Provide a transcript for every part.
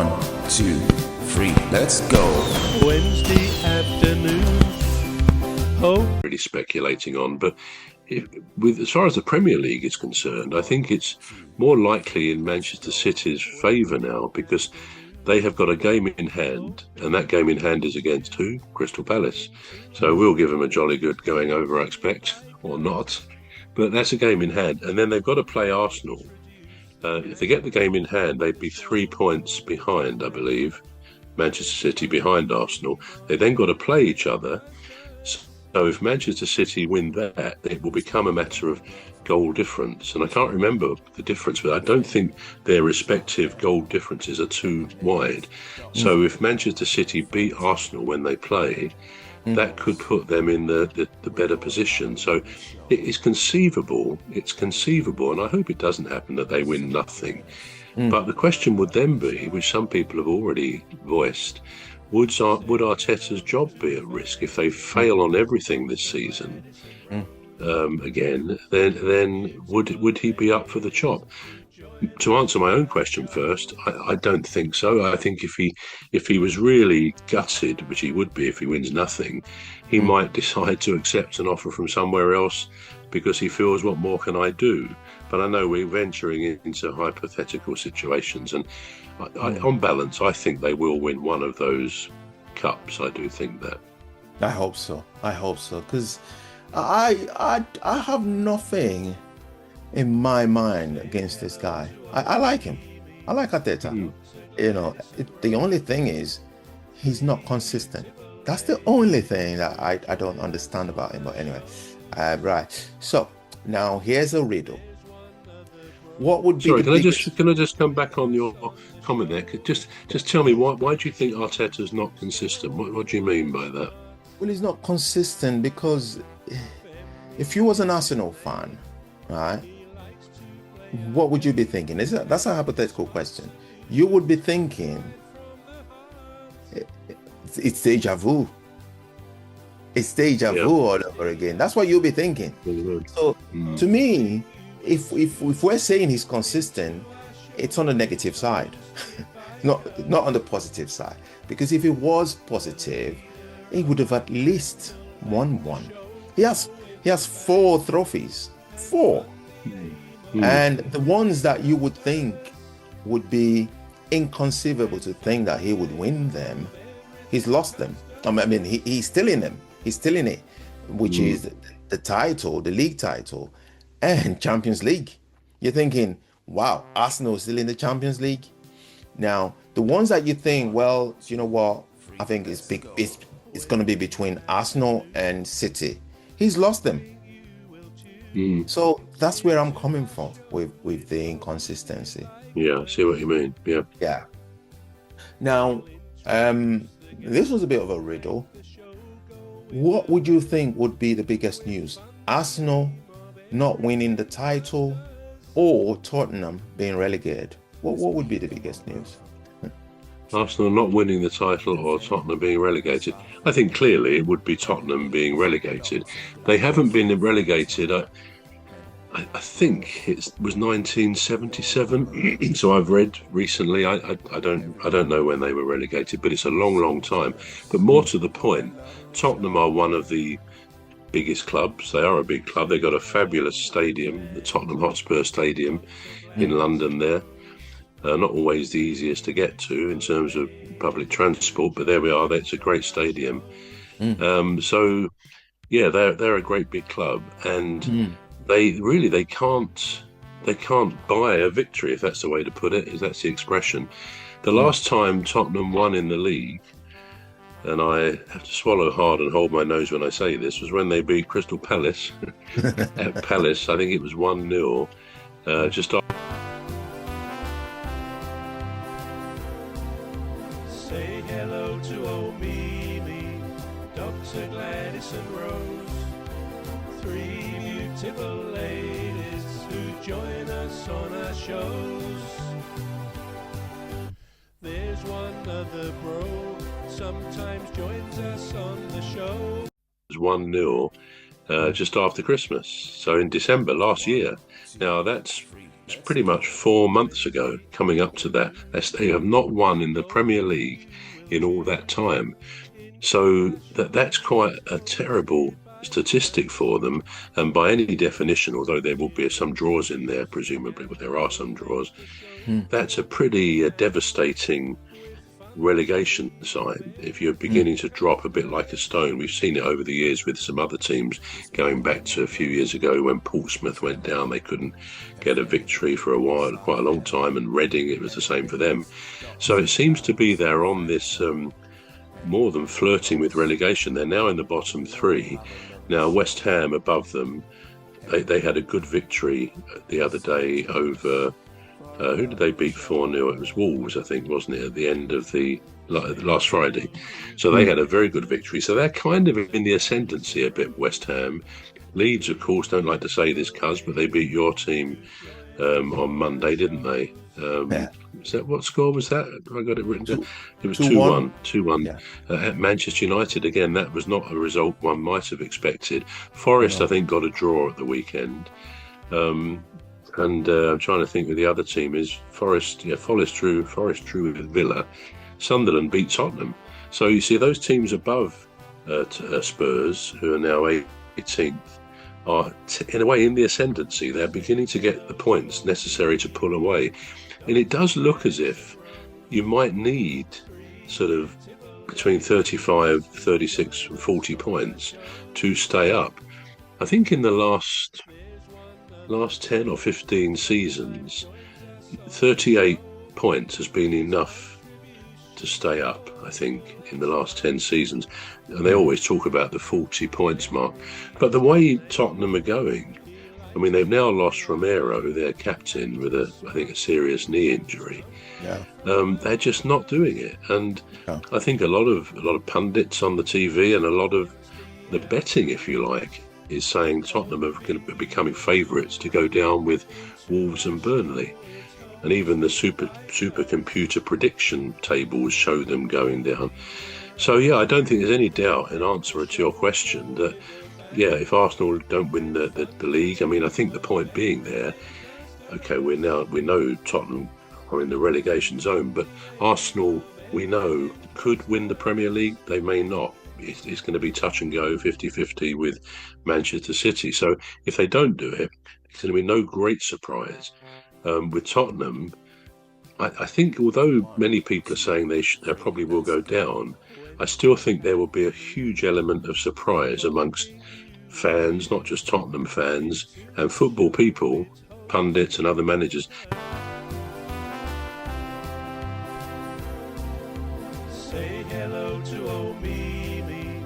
1, 2, 3, let's go. Wednesday afternoon. Oh, really speculating on, but as far as the Premier League is concerned, I think it's more likely in Manchester City's favour now, because they have got a game in hand, and that game in hand is against who? Crystal Palace. So we'll give them a jolly good going over, I expect, or not. But that's a game in hand, and then they've got to play Arsenal. If they get the game in hand, they'd be 3 points behind, I believe, Manchester City behind Arsenal. They then got to play each other. So if Manchester City win that, it will become a matter of goal difference. And I can't remember the difference, but I don't think their respective goal differences are too wide. So if Manchester City beat Arsenal when they play, that could put them in the better position. So it's conceivable, and I hope it doesn't happen that they win nothing. But the question would then be, which some people have already voiced, would Arteta's job be at risk if they fail on everything this season again? Then would he be up for the chop? To answer my own question first, I don't think so. I think if he was really gutted, which he would be if he wins nothing, he might decide to accept an offer from somewhere else because he feels, what more can I do? But I know we're venturing into hypothetical situations, and on balance, I think they will win one of those cups. I do think that. I hope so, because I have nothing in my mind against this guy. I like him. I like Arteta. You know, the only thing is he's not consistent. That's the only thing that I don't understand about him. But anyway, right. So now here's a riddle. What would be? Sorry, can I just come back on your comment there? Just tell me why do you think Arteta's not consistent? What do you mean by that? Well, he's not consistent because if you was an Arsenal fan, right, what would you be thinking? That's a hypothetical question. You would be thinking it's deja vu. It's deja vu all over again. That's what you'll be thinking. So to me, if we're saying he's consistent, it's on the negative side, not on the positive side. Because if it was positive, he would have at least won one. He has 4 trophies, 4. And the ones that you would think would be inconceivable to think that he would win them, he's lost them. I mean, he's still in them. He's still in it, which is the title, the league title, and Champions League. You're thinking, wow, Arsenal is still in the Champions League. Now, the ones that you think, well, you know what, I think it's going to be between Arsenal and City. He's lost them. So that's where I'm coming from with the inconsistency. Yeah, I see what you mean. Yeah. Now, this was a bit of a riddle. What would you think would be the biggest news? Arsenal not winning the title or Tottenham being relegated? What would be the biggest news? Arsenal not winning the title or Tottenham being relegated? I think clearly it would be Tottenham being relegated. They haven't been relegated. I think it was 1977. So I've read recently. I don't know when they were relegated, but it's a long time. But more to the point, Tottenham are one of the biggest clubs. They are a big club. They've got a fabulous stadium, the Tottenham Hotspur Stadium in London there. Not always the easiest to get to in terms of public transport, but there we are. That's a great stadium. So, yeah, they're a great big club, and they can't buy a victory, if that's the way to put it. That's the expression. The last time Tottenham won in the league, and I have to swallow hard and hold my nose when I say this, was when they beat Crystal Palace at Palace. I think it was 1-0. Just after. say hello to old Mimi, Dr. Gladys and Rose. 3 beautiful ladies who join us on our shows. There's one other bro, sometimes joins us on the show. It was 1-0 just after Christmas, so in December last year. Now that's pretty much 4 months ago, coming up to that. They have not won in the Premier League in all that time. So that's quite a terrible statistic for them. And by any definition, although there will be some draws in there, presumably, but there are some draws, that's a pretty devastating relegation sign. If you're beginning to drop a bit like a stone, we've seen it over the years with some other teams, going back to a few years ago when Portsmouth went down. They couldn't get a victory for a while, quite a long time, and Reading, it was the same for them. So it seems to be they're on this more than flirting with relegation. They're now in the bottom three. Now West Ham above them, they had a good victory the other day over who did they beat 4-0? It was Wolves, I think, wasn't it, at the end of the last Friday? So they had a very good victory. So they're kind of in the ascendancy a bit, West Ham. Leeds, of course, don't like to say this, Cuz, but they beat your team on Monday, didn't they? Is that, what score was that? I got it written down. It was 2-1. 2-1. Yeah. At Manchester United, again, that was not a result one might have expected. Forest, I think, got a draw at the weekend. And I'm trying to think who the other team is. Forest drew with Villa. Sunderland beat Tottenham. So you see those teams above Spurs, who are now 18th, are in a way in the ascendancy. They're beginning to get the points necessary to pull away. And it does look as if you might need sort of between 35, 36 and 40 points to stay up. I think in the last 10 or 15 seasons, 38 points has been enough to stay up, I think, in the last 10 seasons. And they always talk about the 40 points mark. But the way Tottenham are going, I mean, they've now lost Romero, their captain, with I think a serious knee injury. Yeah. They're just not doing it. And I think a lot of pundits on the TV and a lot of the betting, if you like, is saying Tottenham are going to be becoming favourites to go down with Wolves and Burnley. And even the supercomputer prediction tables show them going down. So, yeah, I don't think there's any doubt in answer to your question that, yeah, if Arsenal don't win the league, I mean, I think the point being there, okay, we know Tottenham are in the relegation zone, but Arsenal, we know, could win the Premier League. They may not. It's going to be touch and go, 50-50 with Manchester City. So if they don't do it, it's going to be no great surprise. With Tottenham, I think although many people are saying they probably will go down, I still think there will be a huge element of surprise amongst fans, not just Tottenham fans, and football people, pundits and other managers. Say hello to old Mimi,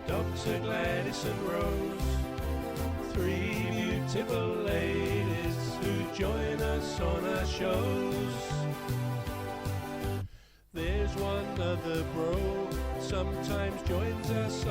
Dr. Gladys and Rose, three beautiful ladies who join us on our shows. There's one other bro, sometimes joins us